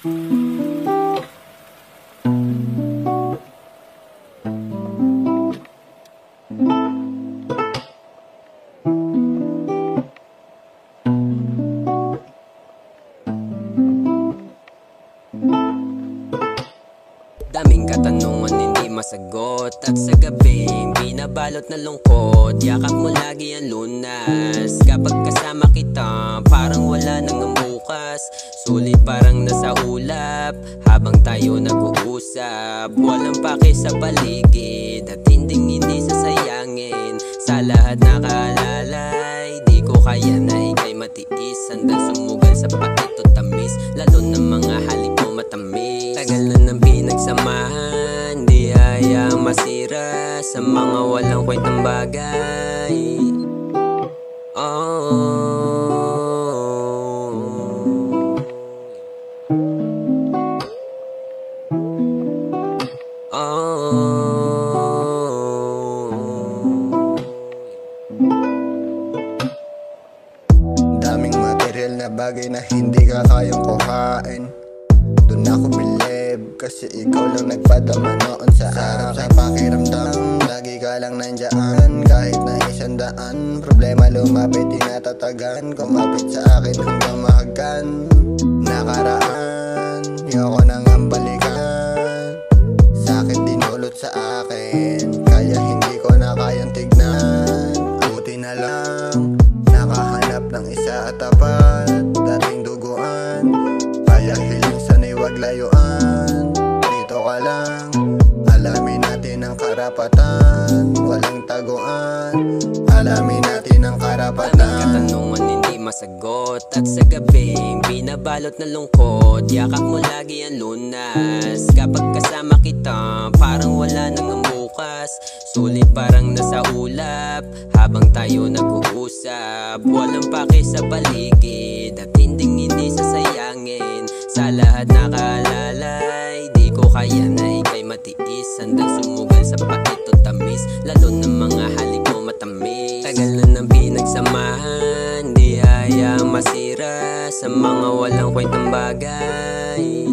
Daming katanungan hindi masagot, at sa gabing binabalot na lungkot, yakap mo lagi ang lunas. Kapag kasama kita, parang wala nang ang bukas. Sulit parang nasa ulap, habang tayo nag-uusap. Walang pake sa paligid, at hindi sasayangin. Sa lahat nakaalalay, di ko kaya na ika'y matiis. Handang sumugal sa patito tamis, lalo ng mga halik mo matamis. Tagal na ng pinagsamahan, di hayaang masira sa mga walang kwentang bagay. Daming material na bagay na hindi ka kayang kuhain. Doon ako bilib, kasi ikaw lang nagpadama noon sa harap sa pakiramdam. Lagi ka lang nandyan, kahit na 100 problema lumapit, tinatatagan. Kumapit sa akin hanggang mahagan. Nakaraan, ayoko nang ang balikan. Sakit dinulot sa akin, kaya hindi ko na kayang tignan. Buti na lang, nakahanap ng isa at tapat. Dating duguan, kaya hiling sana'y wag layuan. Dito ka lang, alamin natin ang karapatan. Walang taguan, alamin natin ang karapatan. Daming katanungan hindi masagot, at sa gabing binabalot na lungkot, yakap mo lagi ang lunas. Kapag kasama kita, parang wala nang ang bukas. Sulit parang nasa ulap, habang tayo nag-uusap. Walang pake sa paligid, at hindi sasayangin. Sa lahat nakaalalay, di ko kaya na ika'y matiis. Handang sumugal sa patito tamis, lalo ng mga halik mo matamis. Tagal na ng pinagsamahan, di hayaang masira sa mga walang kwentang bagay.